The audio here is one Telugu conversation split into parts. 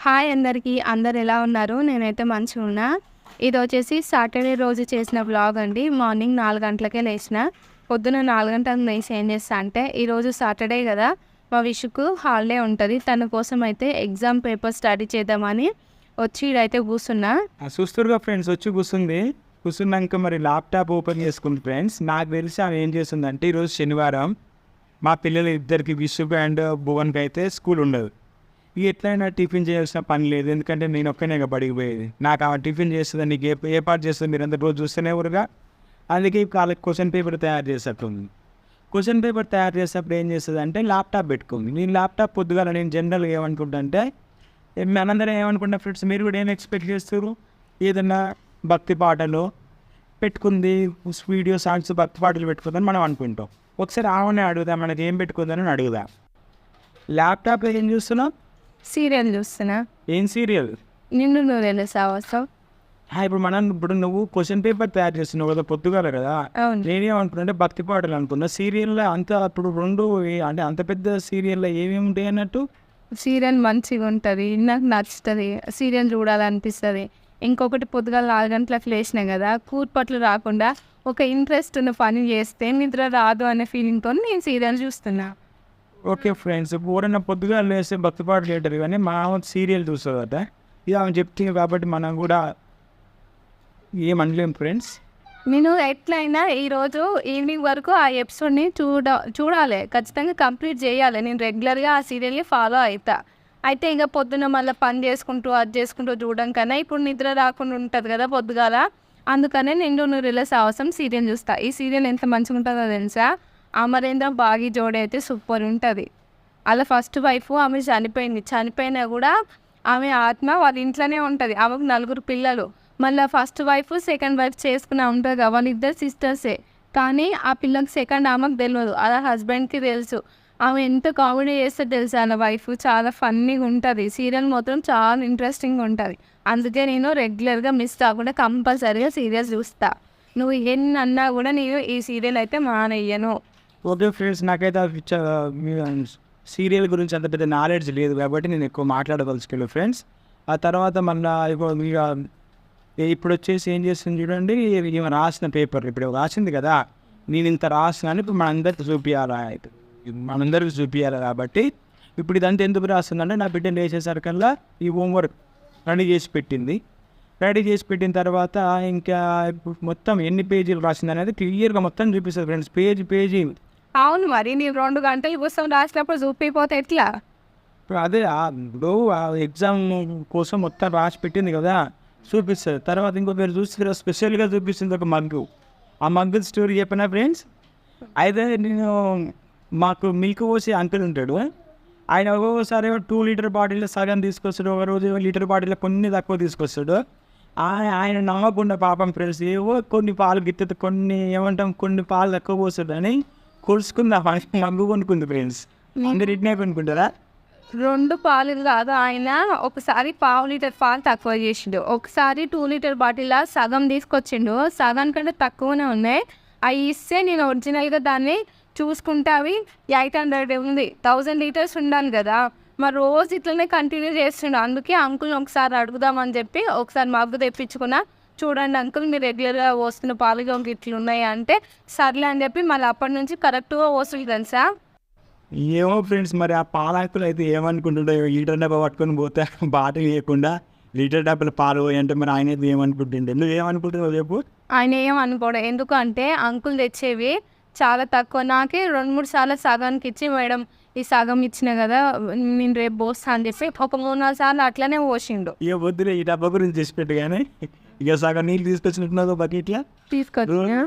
హాయ్ అందరికీ. అందరు ఎలా ఉన్నారు? నేనైతే మంచిగా ఉన్నా. ఇది వచ్చేసి సాటర్డే రోజు చేసిన వ్లాగ్ అండి. మార్నింగ్ 4 గంటలకే లేచిన. పొద్దున 4 గంటలకు లేచి ఏం చేస్తా అంటే, ఈరోజు సాటర్డే కదా, మా విషుకు హాలిడే ఉంటుంది. తన కోసం అయితే ఎగ్జామ్ పేపర్ స్టడీ చేద్దామని వచ్చి ఇడైతే కూర్చున్నా. చూస్తురుగా ఫ్రెండ్స్, వచ్చి కూర్చున్నాక మరి ల్యాప్టాప్ ఓపెన్ చేసుకుంది ఫ్రెండ్స్. నాకు తెలిసి ఆమె ఏం చేస్తుందంటే, ఈరోజు శనివారం మా పిల్లలు ఇద్దరికి విషుకు అండ్ భువన్కి అయితే స్కూల్ ఉండదు. ఇక ఎట్లయినా టిఫిన్ చేయాల్సిన పని లేదు, ఎందుకంటే నేను ఒక్కనే బడికి పోయేది. నాకు ఆమె టిఫిన్ చేస్తుంది, నీకు ఏ పాటు చేస్తుంది మీరు అందరు రోజు చూస్తూనే ఊరుగా. అందుకే వాళ్ళకి క్వశ్చన్ పేపర్ తయారు చేసేస్తుంది. క్వశ్చన్ పేపర్ తయారు చేసేటప్పుడు ఏం చేస్తుంది అంటే ల్యాప్టాప్ పెట్టుకుంది. నేను ల్యాప్టాప్ పొద్దుగాల నేను జనరల్గా ఏమనుకుంటా అంటే, మనందరం ఏమనుకుంటా ఫ్రెండ్స్, మీరు కూడా ఏం ఎక్స్పెక్ట్ చేస్తారు? ఏదన్నా భక్తి పాటలు పెట్టుకుంది, వీడియో సాంగ్స్ భక్తి పాటలు పెట్టుకుందని మనం అనుకుంటాం. ఒకసారి ఆమెనే అడుగుదాం, మనకి ఏం పెట్టుకుందని అడుగుదాం. ల్యాప్టాప్లో ఏం చూస్తున్నావు? సీరియల్ చూస్తున్నా. ఏం సీరియల్? నిన్ను నువ్వు తెలుసా? ఇప్పుడు నువ్వు క్వశ్చన్ పేపర్ తయారు చేస్తున్నావు కదా పొద్దుగాల కదా. అవును. నేనేమనుకున్నా అంటే భక్తి పాటలు అనుకున్నా. సీరియల్లో అంత అప్పుడు రెండు అంటే అంత పెద్ద సీరియల్లో ఏమేమి ఉంటాయి అన్నట్టు. సీరియల్ మంచిగా ఉంటుంది, నాకు నచ్చుతుంది, సీరియల్ చూడాలనిపిస్తుంది. ఇంకొకటి పొద్దుగాల 4 గంటలకు లేచినా కదా, కూర్పట్లు రాకుండా ఒక ఇంట్రెస్ట్ ఉన్న పని చేస్తే నిద్ర రాదు అనే ఫీలింగ్తో నేను సీరియల్ చూస్తున్నా. ఓకే ఫ్రెండ్స్, ఎవరైనా పొద్దుగా లేస్తే భక్తి పాటలు లేటరు, కానీ మా సీరియల్ చూస్తుందట. ఇది ఆమె చెప్తుంది కాబట్టి మనం కూడా ఏమనలేం ఫ్రెండ్స్. నేను ఎట్లయినా ఈరోజు ఈవినింగ్ వరకు ఆ ఎపిసోడ్ని చూడాలి, ఖచ్చితంగా కంప్లీట్ చేయాలి. నేను రెగ్యులర్గా ఆ సీరియల్ని ఫాలో అవుతా. అయితే ఇక పొద్దున మళ్ళీ పని చేసుకుంటూ అది చేసుకుంటూ చూడడం కన్నా ఇప్పుడు నిద్ర రాకుండా ఉంటుంది కదా పొద్దుగాల, అందుకనే నిండు నూరేళ్ల సాహసం సీరియల్ చూస్తా. ఈ సీరియల్ ఎంత మంచిగా ఉంటుందో తెలుసా? అమరేంద్ర బాగి జోడి అయితే సూపర్ ఉంటుంది. అలా ఫస్ట్ వైఫ్ ఆమె చనిపోయినా కూడా ఆమె ఆత్మ వాళ్ళ ఇంట్లోనే ఉంటుంది. ఆమెకు 4 పిల్లలు. మళ్ళీ ఫస్ట్ వైఫ్ సెకండ్ వైఫ్ చేసుకుని ఉంటుంది కదా, వాళ్ళిద్దరు సిస్టర్సే. కానీ ఆ పిల్లకి సెకండ్ ఆమెకు తెలియదు, అలా హస్బెండ్కి తెలుసు. ఆమె ఎంత కామెడీ చేస్తే తెలుసా అలా వైఫ్, చాలా ఫన్నీగా ఉంటుంది. సీరియల్ మాత్రం చాలా ఇంట్రెస్టింగ్గా ఉంటుంది. అందుకే నేను రెగ్యులర్గా మిస్ కాకుండా కంపల్సరీగా సీరియల్స్ చూస్తా. నువ్వు ఎన్ని అన్నా కూడా నేను ఈ సీరియల్ అయితే మానేయను. ఓకే ఫ్రెండ్స్, నాకైతే సీరియల్ గురించి అంత పెద్ద నాలెడ్జ్ లేదు కాబట్టి నేను ఎక్కువ మాట్లాడదలుచుకోలేదు ఫ్రెండ్స్. ఆ తర్వాత మళ్ళీ ఇప్పుడు వచ్చేసి ఏం చేస్తుంది చూడండి, ఈమె రాసిన పేపర్ ఇప్పుడు రాసింది కదా, నేను ఇంత రాసినాను ఇప్పుడు మనందరికి చూపించాలి కాబట్టి ఇప్పుడు ఇదంతా ఎందుకు రాస్తుందంటే, నా బిడ్డ లేచేసరికల్లా ఈ హోంవర్క్ రెడీ చేసి పెట్టిన తర్వాత ఇంకా మొత్తం ఎన్ని పేజీలు రాసింది అనేది క్లియర్గా మొత్తం చూపిస్తుంది ఫ్రెండ్స్, పేజీ. అవును, మరి నేను 2 గంటల పుస్తకం రాసినప్పుడు చూపిపోతే ఎట్లా? ఇప్పుడు అదే ఇప్పుడు ఎగ్జామ్ కోసం మొత్తం రాసి పెట్టింది కదా, చూపిస్తుంది. తర్వాత ఇంకొకరు చూస్తే స్పెషల్గా చూపిస్తుంది ఒక మగ్గు. ఆ మగ్గు స్టోరీ చెప్పిన ఫ్రెండ్స్. అయితే నేను మాకు మిల్క్ పోసి అంకుల్ ఉంటాడు, ఆయన ఒక్కొక్కసారి 2 లీటర్ బాటిల్లో సగం తీసుకొస్తాడు, ఒక రోజు లీటర్ బాటిల్లో కొన్ని తక్కువ తీసుకొస్తాడు. ఆయన నమ్మకుండా పాపం ఫ్రెండ్స్, ఏవో కొన్ని పాలు గిత్తె కొన్ని పాలు తక్కువ పోస్తాడు అని కొలుసుకుంది, మగ్గు కొనుక్కుంది ఫ్రెండ్స్. అందరు ఇట్నే కొనుక్కుంటారా? 2 పాలు కాదు, ఆయన ఒకసారి 1/2 లీటర్ పాలు తక్కువ చేసిండు, ఒకసారి 2 లీటర్ బాటిల్లో సగం తీసుకొచ్చిండు. సగం కంటే తక్కువనే ఉన్నాయి. అవి ఇస్తే నేను ఒరిజినల్గా దాన్ని చూసుకుంటే అవి 800 ఉంది, 1000 లీటర్స్ ఉండాలి కదా. మరి రోజు ఇట్లనే కంటిన్యూ చేస్తుండే. అందుకే అంకుల్ని ఒకసారి అడుగుదామని చెప్పి ఒకసారి మగ్గు తెప్పించుకున్నా. చూడండి అంకుల్, మీరు రెగ్యులర్గా పోస్తున్న పాలుగా ఇట్లు ఉన్నాయి అంటే సర్లే అని చెప్పి మళ్ళీ అప్పటి నుంచి కరెక్ట్గా పోస్తుంది తెలుసా. ఏమో ఫ్రెండ్స్, మరి ఆ పాలకులు అయితే ఏమనుకుంటుండో, లీటర్ డబ్బా పట్టుకొని పోతే బాటిల్ వేయకుండా లీటర్ డబ్బాల పాలు అంటే మరి ఆయన అయితే ఏమనుకుంటుండే? నువ్వు ఏమనుకుంటున్నావు చెప్పు? ఆయన ఏమనుకోడు, ఎందుకంటే అంకుల్ తెచ్చేవి చాలా తక్కువ. నాకే 2-3 సార్లు సగానికి ఇచ్చి, మేడం ఈ సగం ఇచ్చిన కదా నేను రేపు పోస్తా అని చెప్పి ఒక 3-4 సార్లు అట్లనే పోసిండు. ఇక వద్దులే ఈ డబ్బా గురించి చేసి పెట్టు, కానీ ఇక సగం నీళ్ళు తీసుకొచ్చినట్టున్నావు బకెట్లా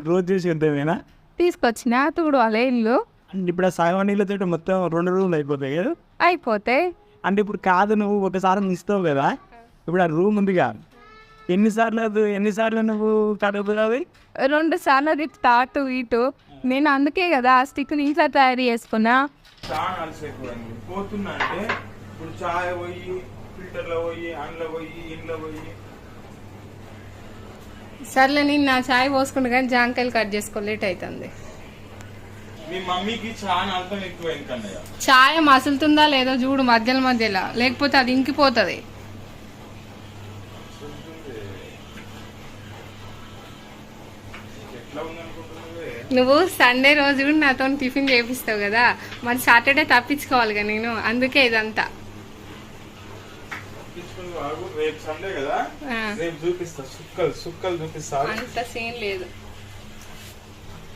రోజు చేసి ఎంతేనా తీసుకొచ్చిన తుడవాలి ఇల్లు. అంటే ఇప్పుడు ఆ సగం నీళ్ళతో మొత్తం 2 రూమ్లు అయిపోతాయి కదా. అయిపోతాయి అంటే ఇప్పుడు కాదు, నువ్వు ఒకసారి ఇస్తావు కదా, ఇప్పుడు ఆ రూమ్ ఉందిగా, ఎన్నిసార్లు నువ్వు తడుపుతావు? 2 సార్లు అది తాటు ఇటు. నేను అందుకే కదా ఆ స్టిక్ని ఇంట్లో తయారు చేసుకున్నా. చాలా అలసైపోయింది పోతున్నా అంటే, ఇప్పుడు చాయ్ పోయి ఫిల్టర్లో పోయి అందులో పోయి ఇంట్లో పోయి. సర్లే, నేను నా చాయ్ పోసుకుంటా కానీ జాంకాయలు కట్ చేసుకో, లేట్ అవుతుంది. మీ మమ్మీకి చాలా అర్థం ఎక్కువ. చాయ్ మసులుతుందా లేదో చూడు మధ్యలో, లేకపోతే అది ఇంకిపోతుంది. నువ్వు సండే రోజు కూడా నాతో టిఫిన్ చేపిస్తావు కదా, మరి సాటర్డే తప్పించుకోవాలిగా నేను, అందుకే ఇదంతా. రేపు సండే కదా, రేపు చూపిస్తా, సుక్కలు చూపిస్తా. అంత సీన్ లేదు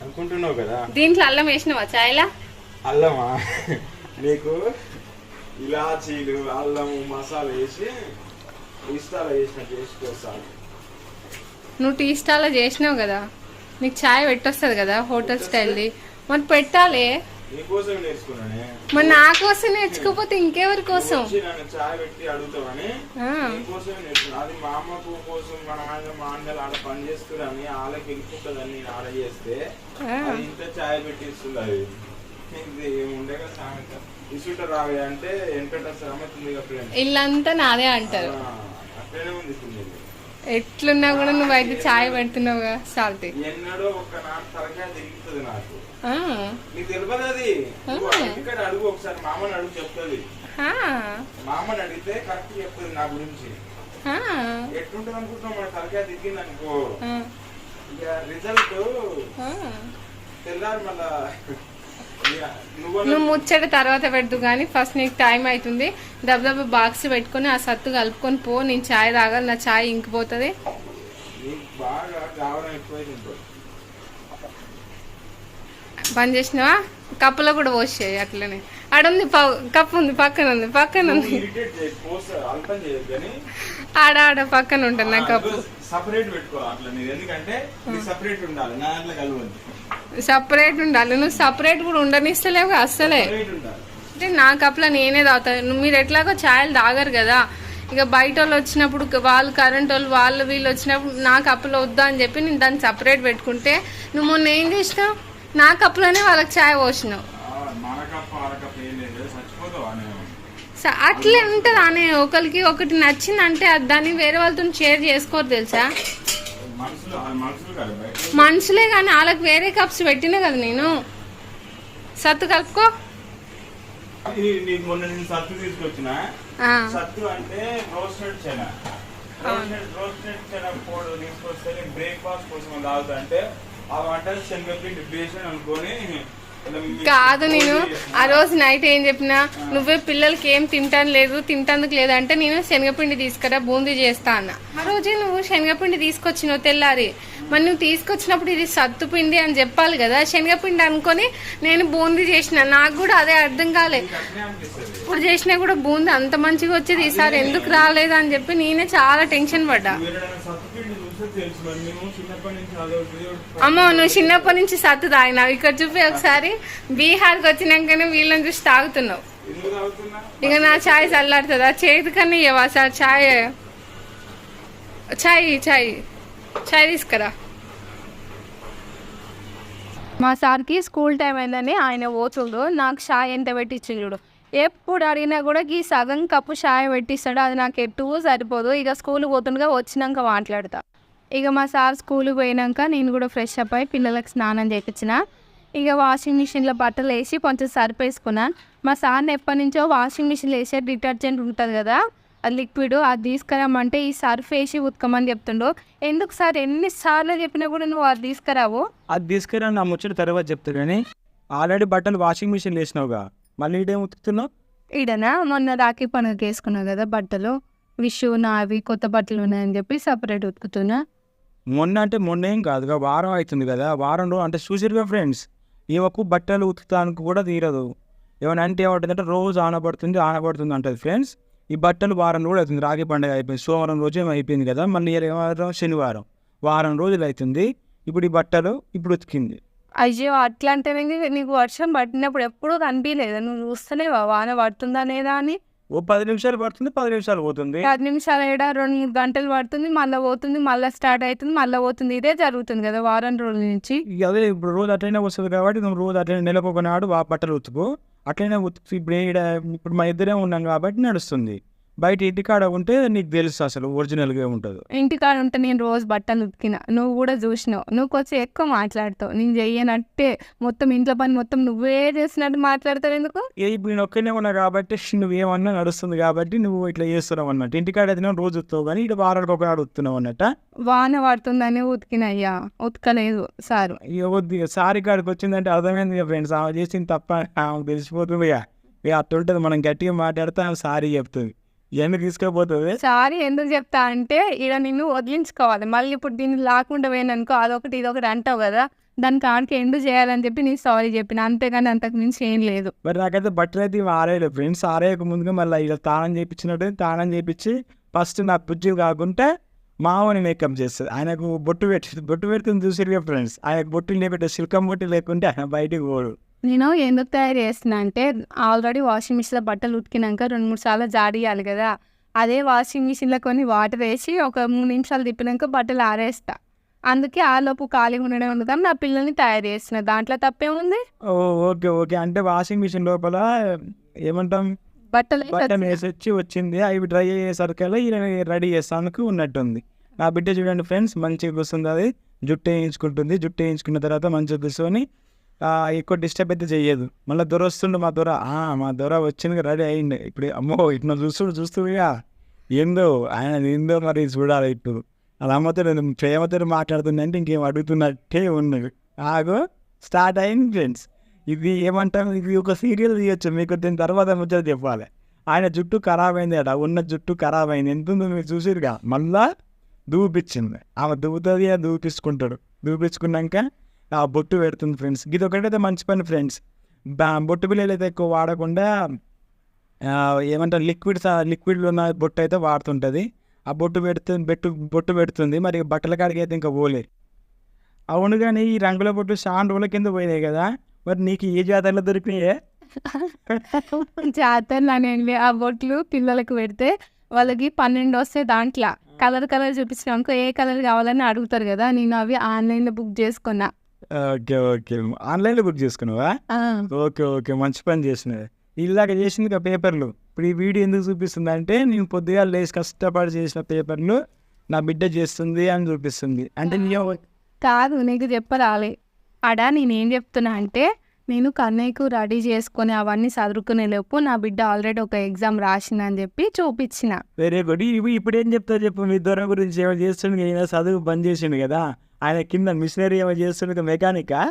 అనుకుంటున్నావు కదా. దీంట్లో అల్లం వేసినావా చాయ్లా? అల్లమా? నీకు ఇలాచీలు అల్లము మసాలా వేసి ఇష్టాలు వేసినట్టు చేసుకోవాలి. నువ్వు టీ స్టాల్లో చేసినావు కదా, నీకు చాయ్ పెట్టొస్తుంది కదా హోటల్ స్టైల్ది, మరి పెట్టాలి. నీకోసం నేర్చుకున్నానే. మరి నా కోసం నేర్చుకోకపోతే ఇంకెవరి కోసం? చాయ్ పెట్టి అడుగుతావని నీకోసమే నేర్చుకున్నా. అది మా అమ్మకు కోసం మన మా అన్నలు ఆడ పని చేస్తున్నాని వాళ్ళకి వెళ్ళిపోతుందని నేను ఆడ చేస్తే అది ఇంత చాయ్ పెట్టి ఇస్తుంది. అది ఏముండే కదా సామెత, ఇసుట రావే అంటే వెంకట సామెత ఉంది కదా ఫ్రెండ్. ఇల్లంతా నాదే అంటారు. అట్లనే ఉంది. ఎట్లున్నా కూడా నువ్వు అయితే చాయ్ పెడుతున్నావుగా సాల్తీ. ఎన్నడో ఒక నాటి తరగా తిరుగుతుంది నాకు. నీకు తెలియదు అది. ఇక్కడ అడుగు ఒకసారి, మామని అడుగు చెప్తుంది. మామని అడిగితే కరెక్ట్ చెప్తుంది నా గురించి. ఎట్లుంటది అనుకుంటున్నావు, మన తరగా దిగింది అనుకో, ఇక రిజల్ట్ తెల్లారి మళ్ళా. నువ్వు ముచ్చట తర్వాత పెడదు కానీ ఫస్ట్ నీకు టైం అవుతుంది. దెబ్బ బాక్స్ పెట్టుకుని ఆ సత్తు కలుపుకొని పో. నేను చాయ్ తాగాలి, నా చాయ్ ఇంకిపోతుంది. బంద్ చేసినావా? కప్పులో కూడా పోసేయి అట్లనే. ఆడుంది కప్పు ఉంది, పక్కన ఉంది, పక్కన ఉంది, ఆడ పక్కన ఉంటుంది నా కప్పు. సపరేట్ పెట్టుకోవాలి, ఎందుకంటే సపరేట్ ఉండాలి, నా దాంట్లో కలవద్దు. సపరేట్ ఉండాలి. నువ్వు సపరేట్ కూడా ఉండనిస్తలేవు అస్సలే. అంటే నా కప్లో నేనే తాగుతాను. మీరు ఎట్లాగో ఛాయలు తాగరు కదా, ఇక బయట వాళ్ళు వచ్చినప్పుడు వాళ్ళు కరెంట్ వాళ్ళు వీళ్ళు వచ్చినప్పుడు నా కప్పులో వద్దా అని చెప్పి నేను దాన్ని సపరేట్ పెట్టుకుంటే, నువ్వు మొన్న ఏం చేసినావు, నా కప్పులోనే వాళ్ళకి ఛాయ్ పోసినావు. అట్లే ఉంటుంది అనే. ఒకరికి ఒకటి నచ్చిందంటే దాన్ని వేరే వాళ్ళతో షేర్ చేసుకోరు తెలుసా. మనుషులే కానీ వాళ్ళకి వేరే కప్స్ పెట్టినా కదా నేను. సత్తు కలుపుకో. మొన్న నేను సత్తు తీసుకొచ్చిన. సత్తు అంటే roasted chana, roasted chana powder తీసుకొస్తే బ్రేక్ఫాస్ట్ కోసం తాగుతా అంటే ఆ వంట శనగపిండి బేషన్ అనుకొని. కాదు, నేను ఆ రోజు నైట్ ఏం చెప్పినా, నువ్వే పిల్లలకి ఏం తింటానికి లేదు అంటే నేను శనగపిండి తీసుకురా బూందీ చేస్తా అన్న. ఆ రోజే నువ్వు శనగపిండి తీసుకొచ్చినావు తెల్లారి. మరి నువ్వు తీసుకొచ్చినప్పుడు ఇది సత్తు పిండి అని చెప్పాలి కదా. శనగపిండి అనుకొని నేను బూందీ చేసిన. నాకు కూడా అదే అర్థం కాలే. ఇప్పుడు చేసినా కూడా బూందీ అంత మంచిగా వచ్చేది, ఈసారి ఎందుకు రాలేదు అని చెప్పి నేనే చాలా టెన్షన్ పడ్డా. అమ్మ, నువ్వు చిన్నప్పటి నుంచి సత్తు తాగినావు. ఇక్కడ చూపి ఒకసారి. బీహార్కి వచ్చినాకనే వీళ్ళని చూసి తాగుతున్నావు. ఇక నా ఛాయ్ చల్లారుతుందా? చేతి కన్నా ఇవ్వవా సార్ ఛాయ్? ఛాయ్ ఛాయ్ ఛాయ్ తీసుకురా. మా సార్కి స్కూల్ టైం అయిందని ఆయన పోతుండు. నాకు ఛాయ్ ఎంత పెట్టించుడు. ఎప్పుడు అడిగినా కూడా ఈ సగం కప్పు ఛాయ్ పెట్టిస్తాడు. అది నాకు ఎటు సరిపోదు. ఇక స్కూల్కి పోతుండగా వచ్చినాక మాట్లాడతా. ఇక మా సార్ స్కూల్కి పోయినాక నేను కూడా ఫ్రెష్ అప్ అయి పిల్లలకు స్నానం చేయించిన. ఇక వాషింగ్ మిషన్లో బట్టలు వేసి కొంచెం సర్ఫ్ వేసుకున్నాను. మా సార్ని ఎప్పటి నుంచో వాషింగ్ మిషన్లో వేసే డిటర్జెంట్ ఉంటుంది కదా, అది లిక్విడ్, అది తీసుకురామంటే ఈ సర్ఫ్ వేసి ఉతకమని చెప్తుండో. ఎందుకు సార్ ఎన్నిసార్లు చెప్పినా కూడా నువ్వు అది తీసుకురావు? అది తీసుకురా నా ముచ్చట తర్వాత చెప్తారు కానీ ఆల్రెడీ బట్టలు వాషింగ్ మిషన్లో వేసినావుగా, మళ్ళీ ఇదేం ఉతుకుతున్నావు? ఈడనా మొన్న రాఖీ పండుగ వేసుకున్నావు కదా బట్టలు, విషు నావి కొత్త బట్టలు ఉన్నాయని చెప్పి సపరేట్ ఉతుకుతున్నా. మొన్న అంటే మొన్న ఏం కాదుగా, వారం అవుతుంది కదా. వారం రోజు అంటే చూసిరుగా ఫ్రెండ్స్, ఈమెకు బట్టలు ఉతుకుతానికి కూడా తీరదు. ఏమైనా అంటే ఏమంటుందంటే రోజు ఆనపడుతుంది అంటుంది ఫ్రెండ్స్. ఈ బట్టలు వారం రోజులు అవుతుంది. రాఖీ పండుగ అయిపోయింది, సోమవారం రోజు ఏమో అయిపోయింది కదా, మళ్ళీ శనివారం, వారం రోజులు అవుతుంది. ఇప్పుడు ఈ బట్టలు ఇప్పుడు ఉతికింది. అయ్యో, అట్లా అంటేనే నీకు వర్షం పట్టినప్పుడు ఎప్పుడూ కనిపించలేదు. నువ్వు చూస్తేనే వాన పడుతుందా లేదా అని. ఓ 10 నిమిషాలు పడుతుంది, 10 నిమిషాలు పోతుంది. 10 నిమిషాలు 2-3 గంటలు పడుతుంది, మళ్ళీ పోతుంది, మళ్ళీ స్టార్ట్ అవుతుంది, మళ్ళీ పోతుంది. ఇదే జరుగుతుంది కదా వారం రోజుల నుంచి. అదే ఇప్పుడు రోజు అట్లనే వస్తుంది కాబట్టి నువ్వు రోజు అట్లనే నెలకు ఒకనాడు బట్టలు ఉతుకు. అట్లనే ఉతుకు. ఇప్పుడు మా ఇద్దరే ఉన్నాం కాబట్టి నడుస్తుంది. బయట ఇంటికాడ ఉంటే నీకు తెలుసు అసలు ఒరిజినల్గా ఉంటుంది. ఇంటికాడ ఉంటే నేను రోజు బట్టలు ఉతికిన, నువ్వు కూడా చూసినావు. నువ్వు కొంచెం ఎక్కువ మాట్లాడతావు, నేను చెయ్యనట్టే మొత్తం ఇంట్లో పని మొత్తం నువ్వే చేసినట్టు మాట్లాడతావు ఎందుకు? ఇప్పుడు నేను ఒక్కనే ఉన్నా కాబట్టి నువ్వేమన్నా నడుస్తుంది కాబట్టి నువ్వు ఇట్లా చేస్తున్నావు అన్నట్టు. ఇంటికాడ అయితే రోజు ఉత్తావు కానీ ఇటు వారానికి ఒకనాడు ఉత్తున్నావు అన్నట్ట. వాన పడుతుందని ఉతికినయ్యా, ఉతకలేదు సారు. సారీ కాడికి వచ్చిందంటే అర్థమైంది ఫ్రెండ్స్, ఆమె చేసింది తప్ప ఆమెకు తెలిసిపోతుంది. ఇక అట్టుంటుంది, మనం గట్టిగా మాట్లాడితే ఆమె సారీ చెప్తుంది, ఎందుకు తీసుకుపోతుంది. సారీ ఎందుకు చెప్తా అంటే ఈడ నిన్ను వదిలించుకోవాలి. మళ్ళీ ఇప్పుడు దీన్ని లాకుండా పోయిననుకో అదొకటి ఇదొకటి అంటావు కదా, దానికి ఆడికి ఎండు చేయాలని చెప్పి నేను సారీ చెప్పిన, అంతేగాని అంతకు మించి ఏం లేదు. మరి నాకైతే బట్టలు అయితే ఆరేయలేదు ఫ్రెండ్స్. ఆరేయక ముందుగా మళ్ళీ ఇలా తానం చేయించినట్టు తానం చేయించి ఫస్ట్ నా బుజ్జి కాకుంటే మామని మేకప్ చేస్తుంది. ఆయనకు బొట్టు పెడుతుంది చూసిరుగా ఫ్రెండ్స్. ఆయనకు బొట్టు లేపెట్టే సిల్కం బొట్టు లేకుంటే ఆయన బయటికి పోడు. నేను ఎందుకు తయారు చేస్తున్నా అంటే ఆల్రెడీ వాషింగ్ మిషన్లో బట్టలు ఉతికినాక 2-3 సార్లు జాడియాలి కదా, అదే వాషింగ్ మిషన్లో కొన్ని వాటర్ వేసి ఒక 3 నిమిషాలు తిప్పినాక బట్టలు ఆరేస్తా. అందుకే ఆ లోపు ఖాళీగా ఉండడం ఎందుకని నా పిల్లల్ని తయారు చేస్తున్నా, దాంట్లో తప్పేముంది. ఓకే ఓకే, అంటే వాషింగ్ మిషన్ లోపల ఏమంటాం బట్టలు వేసి వచ్చింది, అవి డ్రై అయ్యేసరికల్లా ఈయన రెడీ చేస్తానికి ఉన్నట్టుంది. నా బిడ్డ చూడండి ఫ్రెండ్స్, మంచిగా కూర్చుంది, అది జుట్టు వేయించుకుంటుంది. జుట్టు వేయించుకున్న తర్వాత మంచిగా కూర్చొని ఎక్కువ డిస్టర్బ్ అయితే చెయ్యదు. మళ్ళీ దొర వస్తుండే, మా దొర వచ్చింది రెడీ అయ్యింది. ఇప్పుడు అమ్మో ఇట్లా చూస్తుగా ఏందో ఆయన ఏందో మరి చూడాలి. ఇప్పుడు అలా అమ్మతో నేను ప్రేమతో మాట్లాడుతుంది అంటే ఇంకేం అడుగుతున్నట్టే ఉన్నది. స్టార్ట్ అయింది ఫ్రెండ్స్. ఇది ఏమంటాం, ఇది ఒక సీరియల్ తీయచ్చు మీకు, దీని తర్వాత ముచ్చట చెప్పాలి. ఆయన జుట్టు ఖరాబ్ అయింది అట, ఉన్న జుట్టు ఖరాబ్ అయింది. ఎంత ఉందో మీరు చూసిరుగా, మళ్ళా దూపించింది. ఆమె దూపుతుంది, దూపించుకుంటాడు. దూపించుకున్నాక ఆ బొట్టు పెడుతుంది ఫ్రెండ్స్. ఇది ఒకటైతే మంచి పని ఫ్రెండ్స్. బొట్టు బిల్లలు అయితే ఎక్కువ వాడకుండా ఏమంటారు లిక్విడ్లో ఉన్న బొట్టు అయితే వాడుతుంటుంది. ఆ బొట్టు పెడుతుంది. మరి బట్టల కాడికి అయితే ఇంకా పోలే. అవును, కానీ ఈ రంగుల బొట్టు చాలా రోజుల కింద పోయినాయి కదా, మరి నీకు ఏ జాతరలో దొరికినాయే? జాతరలు అనేవి ఆ బొట్లు పిల్లలకు పెడితే వాళ్ళకి 12 వస్తే దాంట్లో కలర్ చూపించినాక ఏ కలర్ కావాలని అడుగుతారు కదా, నేను అవి ఆన్లైన్లో బుక్ చేసుకున్నా. ఓకే ఓకే, ఆన్లైన్లో బుక్ చేసుకున్నావా? ఓకే ఓకే, మంచి పని చేసినవి. ఇలాగ చేసింది ఇక పేపర్లు. ఇప్పుడు ఈ వీడియో ఎందుకు చూపిస్తుంది అంటే, నేను పొద్దుగా లేచి కష్టపడి చేసిన పేపర్లు నా బిడ్డ చేస్తుంది అని చూపిస్తుంది. అంటే కాదు, నీకు చెప్పరాలి ఆడ నేనేం చెప్తున్నా అంటే, నేను కన్నయ్యకు రెడీ చేసుకొని అవన్నీ చదువుకునే లోపు నా బిడ్డ ఆల్రెడీ ఒక ఎగ్జామ్ రాసిందని చెప్పి చూపించిన. Very good. ఇప్పుడు ఏం చెప్తారు చెప్పు, మీ దొర గురించి ఏమో చేస్తుండే, అయినా చదువు బంద్ చేసిండు కదా, ఆయన కింద మిషనరీ ఏమో చేస్తుండే, మెకానికా?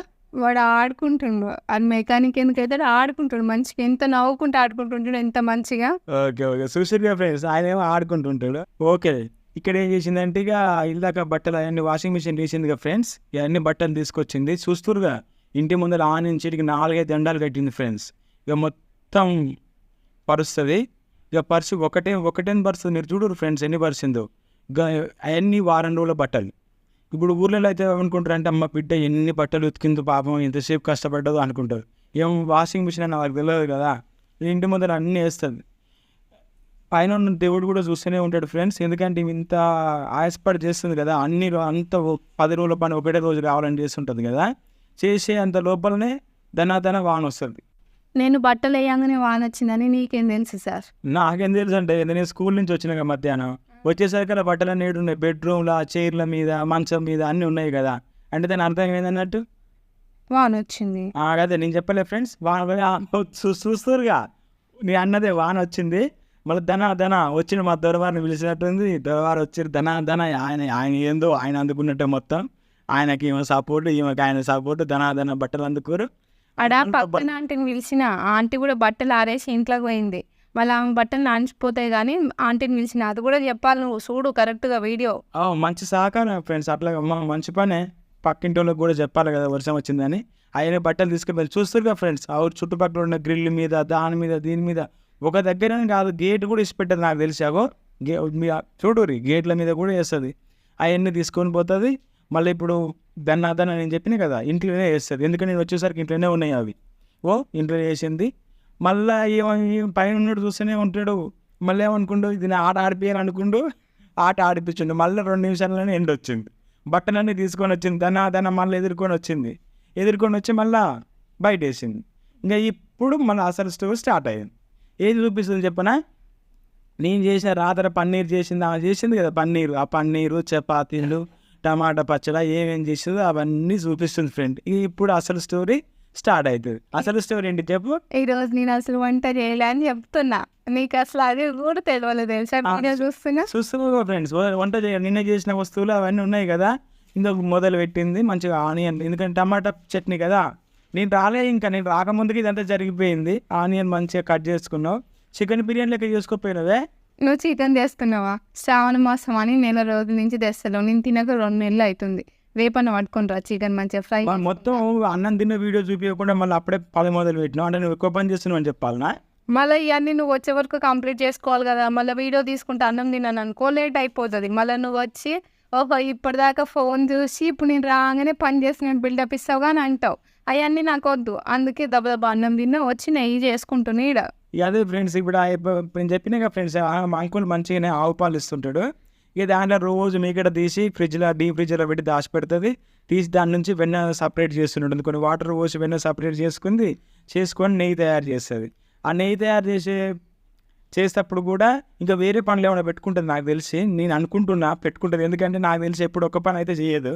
వాడు ఆడుకుంటుండు, అది మెకానిక్ ఎందుకైతే ఆడుకుంటాడు మంచిగా, ఎంత నవ్వుకుంటూ ఆడుకుంటుంటాడు, ఎంత మంచిగా. ఓకే ఓకే, చూసిరుగా ఫ్రెండ్స్, ఆయన ఏమో ఆడుకుంటుంటాడు. ఓకే, ఇక్కడ ఏం చేసిందంటే ఇక ఇలాక బట్టలు అవన్నీ వాషింగ్ మిషన్ తీసింది కదా ఫ్రెండ్స్, ఇవన్నీ బట్టలు తీసుకొచ్చింది. చూస్తురుగా ఇంటి ముందర నుంచి 4-5 దండాలు కట్టింది ఫ్రెండ్స్. ఇక మొత్తం పరుస్తుంది. ఇక పరుసు ఒకటే పరుస్తుంది. మీరు చూడరు ఫ్రెండ్స్ ఎన్ని పరుస్తుందో. ఇక అవన్నీ వారం రోజుల బట్టలు. ఇప్పుడు ఊర్లలో అయితే అనుకుంటారు అంటే, అమ్మ బిడ్డ ఎన్ని బట్టలు ఉతికిందో పాపం, ఎంతసేపు కష్టపడ్డదో అనుకుంటారు. ఏం వాషింగ్ మిషన్ అని వాళ్ళకి తెలియదు కదా, ఇంటి ముందర అన్నీ వేస్తుంది. పైన ఉన్న దేవుడు కూడా చూస్తూనే ఉంటాడు ఫ్రెండ్స్, ఎందుకంటే ఇంత ఆయాసపడి చేస్తుంది కదా, అంత 10 రోజుల పని ఒకటే రోజు కావాలని చేస్తుంటుంది కదా, చేసే అంత లోపలనే ధనాధన వాన వస్తుంది. నేను బట్టలు వేయంగానే వాన వచ్చిందని నీకేం తెలుసు సార్? నాకేం తెలుసు అంటే, నేను స్కూల్ నుంచి వచ్చినాక మధ్యాహ్నం వచ్చేసరికి అలా బట్టలు అనేవి ఉన్నాయి, బెడ్రూమ్లో చైర్ల మీద మంచం మీద అన్నీ ఉన్నాయి కదా, అంటే దాని అర్థం ఏందన్నట్టు వాన వచ్చింది. అదే నేను చెప్పలే ఫ్రెండ్స్, వాన చూస్తురుగా, నీ అన్నదే వాన వచ్చింది. మళ్ళీ ధన వచ్చిన మా దొరవారిని పిలిచినట్టుంది. దొరవారు వచ్చారు, ధన ఆయన ఏందో ఆయన అందుకున్నట్టే మొత్తం. ఆయనకి ఈమె సపోర్టు, ఈమెకి ఆయన సపోర్టు, ధన బట్టలు అందుకోరు. ఆడ పక్కన ఆంటీని పిలిచిన, ఆంటీ కూడా బట్టలు ఆరేసి ఇంట్లోకి పోయింది. మళ్ళీ ఆమె బట్టలు నానిచిపోతాయి కానీ ఆంటీని పిలిచిన, అది కూడా చెప్పాలి నువ్వు, చూడు కరెక్ట్గా వీడియో. మంచి సహకారం ఫ్రెండ్స్, అట్లా మంచి పనే. పక్కింటి వాళ్ళకి కూడా చెప్పాలి కదా వర్షం వచ్చిందని. ఆయన బట్టలు తీసుకుని చూస్తురుగా ఫ్రెండ్స్, చుట్టుపక్కల ఉన్న గ్రిల్ మీద, దాని మీద, దీని మీద, ఒక దగ్గర కాదు గేట్ కూడా ఇచ్చిపెట్టదు నాకు తెలిసాగో. చూడురి గేట్ల మీద కూడా వేస్తుంది. అవన్నీ తీసుకొని పోతుంది. మళ్ళీ ఇప్పుడు దన్న నేను చెప్పిన కదా, ఇంట్లోనే వేస్తుంది. ఎందుకంటే నేను వచ్చేసరికి ఇంట్లోనే ఉన్నాయి అవి. ఇంట్లో వేసింది. మళ్ళీ పైన ఉన్నాడు చూస్తూనే ఉంటాడు. మళ్ళీ ఏమనుకుంటూ ఇది ఆట ఆడిపోయాను అనుకుంటూ ఆట ఆడిపించండు. మళ్ళీ 2 నిమిషాలలోనే ఎండ్ వచ్చింది. బట్టలన్నీ తీసుకొని వచ్చింది. దన్న మళ్ళీ ఎదుర్కొని వచ్చి మళ్ళీ బయట వేసింది. ఇంకా ఇప్పుడు మన అసలు స్టోరీ స్టార్ట్ అయ్యింది. ఏది చూపిస్తుంది చెప్పనా? నేను చేసిన రాత్రి పన్నీర్ చేసింది, ఆమె చేసింది కదా పన్నీరు, ఆ పన్నీరు చపాతీలు టమాటా పచ్చడి ఏమేం చేసిందో అవన్నీ చూపిస్తుంది ఫ్రెండ్. ఇప్పుడు అసలు స్టోరీ స్టార్ట్ అవుతుంది. అసలు స్టోరీ ఏంటి చెప్పు. ఈరోజు నేను అసలు వంట చేయలే అని చెప్తున్నా, నీకు అసలు అది కూడా తెలియలేదు తెలుసా? వీడియో చూస్తున్నావు ఫ్రెండ్స్, వంట నిన్న చేసిన వస్తువులు అవన్నీ ఉన్నాయి కదా. ఇందుకు మొదలు పెట్టింది మంచిగా ఆనియన్, ఎందుకంటే టమాటా చట్నీ కదా. నేను నేను రాకముందుకి ఇదంతా జరిగిపోయింది. ఆనియన్ మంచిగా కట్ చేసుకున్నావు, చికెన్ బిర్యానీ లెక్క చేసుకోపోయినవే. నువ్వు చికెన్ తెస్తున్నావా? శ్రావణ మాసం అని నెల రోజుల నుంచి తెస్తావు, నేను తినక 2 నెలలు అవుతుంది. రేపన్న పట్టుకుంటారా చికెన్ మంచిగా ఫ్రై? మొత్తం అన్నం తిన్న వీడియో చూపించకుండా మళ్ళీ అప్పుడే పని మొదలు పెట్టినావు అంటే నువ్వు ఎక్కువ పని చేస్తున్నావు అని చెప్పాలనా? మళ్ళీ ఇవన్నీ నువ్వు వచ్చే వరకు కంప్లీట్ చేసుకోవాలి కదా. మళ్ళీ వీడియో తీసుకుంటే అన్నం తిన్నాను అనుకో, లేట్ అయిపోతుంది. మళ్ళీ నువ్వు వచ్చి ఓహో ఇప్పటిదాకా ఫోన్ చూసి ఇప్పుడు నేను రాగానే పని చేసిన బిల్డప్ ఇస్తావుగా అని అంటావు. అవన్నీ నాకు వద్దు, అందుకే దెబ్బ అన్నం తిన్నా వచ్చి నెయ్యి చేసుకుంటున్నా ఈడ. అదే ఫ్రెండ్స్, ఇప్పుడు నేను చెప్పినా కదా ఫ్రెండ్స్, మా అంకుల్ మంచిగానే ఆవు పాలు ఇస్తుంటాడు. ఇక దాంట్లో రోజు మీగడ తీసి ఫ్రిడ్జ్లో డీప్ ఫ్రిడ్జ్లో పెట్టి దాచి పెడుతుంది. తీసి దాని నుంచి వెన్న సపరేట్ చేస్తుంటుంది, కొన్ని వాటర్ పోసి వెన్న సపరేట్ చేసుకొని నెయ్యి తయారు చేస్తుంది. ఆ నెయ్యి తయారు చేసేటప్పుడు కూడా ఇంకా వేరే పనులు ఏమైనా పెట్టుకుంటుంది నాకు తెలిసి, నేను అనుకుంటున్నా పెట్టుకుంటుంది. ఎందుకంటే నాకు తెలిసి ఎప్పుడు ఒక్క పని అయితే చేయదు.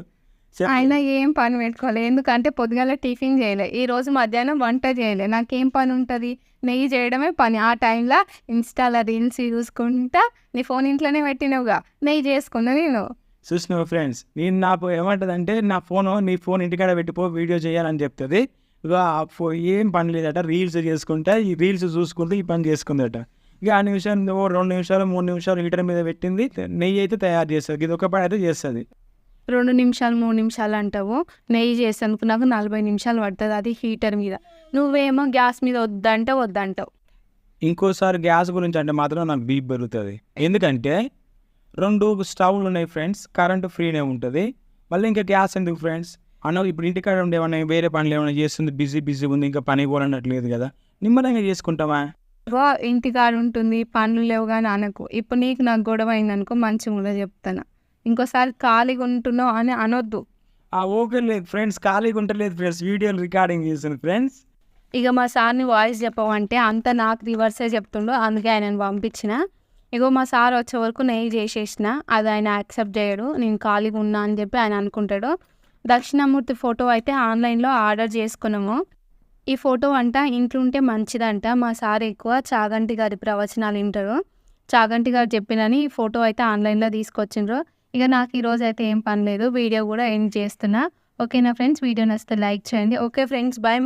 ఆయన ఏం పని పెట్టుకోవాలి, ఎందుకంటే పొద్దుగాల టిఫిన్ చేయలే, ఈ రోజు మధ్యాహ్నం వంట చేయలే, నాకేం పని ఉంటుంది? నెయ్యి చేయడమే పని. ఆ టైంలో ఇన్స్టాలో రీల్స్ చూసుకుంటా, నీ ఫోన్ ఇంట్లోనే పెట్టినవుగా, నెయ్యి చేసుకున్నా నేను. చూసినావు ఫ్రెండ్స్, నేను నాకు ఏమంటుందంటే నా నీ ఫోన్ ఇంటికాడ పెట్టిపో వీడియో చేయాలని చెప్తుంది. ఇక ఏం పని లేదట, రీల్స్ చేసుకుంటా, ఈ రీల్స్ చూసుకుంటూ ఈ పని చేసుకుందట. ఇక ఆ నిమిషం 2 నిమిషాలు 3 నిమిషాలు హీటర్ మీద పెట్టింది, నెయ్యి అయితే తయారు చేస్తుంది. ఇది ఒక పని అయితే చేస్తుంది. 2 నిమిషాలు 3 నిమిషాలు అంటావు, నెయ్యి చేసేందుకు నాకు 40 నిమిషాలు పడుతుంది, అది హీటర్ మీద. నువ్వేమో గ్యాస్ మీద వద్దంటావు. ఇంకోసారి గ్యాస్ గురించి అంటే మాత్రం నాకు బీప్ పెరుగుతుంది. ఎందుకంటే 2 స్టవ్లు ఉన్నాయి ఫ్రెండ్స్, కరెంటు ఫ్రీనే ఉంటుంది. మళ్ళీ ఇంకా గ్యాస్ ఎందుకు ఫ్రెండ్స్? ఇప్పుడు ఇంటికాడ ఉండే ఏమన్నా వేరే పనులు ఏమైనా చేస్తుంది, బిజీ ఉంది, ఇంకా పని పోలన్నట్లేదు కదా, నిమ్మలంగా చేసుకుంటావా? ఇంటికాడ ఉంటుంది, పనులు లేవు కానీ అనకు. ఇప్పుడు నీకు నాకు గొడవ అయిందనుకో మంచిగా కూడా చెప్తాను, ఇంకోసారి ఖాళీగా ఉంటున్నావు అని అనొద్దు. ఓకే లేదు ఫ్రెండ్స్, ఖాళీగా ఉంటలేదు ఫ్రెండ్స్, వీడియోలు రికార్డింగ్ చేస్తుంది ఫ్రెండ్స్. ఇక మా సార్ని వాయిస్ చెప్పవంటే అంత నాకు రివర్సే చెప్తుండో, అందుకే ఆయనను పంపించిన. ఇగో మా సార్ వచ్చే వరకు నెయ్యి చేసేసిన, అది ఆయన యాక్సెప్ట్ చేయడు, నేను ఖాళీగా ఉన్నా అని చెప్పి ఆయన అనుకుంటాడు. దక్షిణామూర్తి ఫోటో అయితే ఆన్లైన్లో ఆర్డర్ చేసుకున్నాము. ఈ ఫోటో అంట ఇంట్లో ఉంటే మంచిదంట. మా సార్ ఎక్కువ చాగంటి గారి ప్రవచనాలు వింటారు, చాగంటి గారు చెప్పినని ఈ ఫోటో అయితే ఆన్లైన్లో తీసుకొచ్చిండ్రు. ఇక నాకు ఈరోజు అయితే ఏం పని లేదు, వీడియో కూడా ఎండ్ చేస్తున్నా. ఓకేనా ఫ్రెండ్స్, వీడియో నచ్చితే లైక్ చేయండి. Okay friends, bye.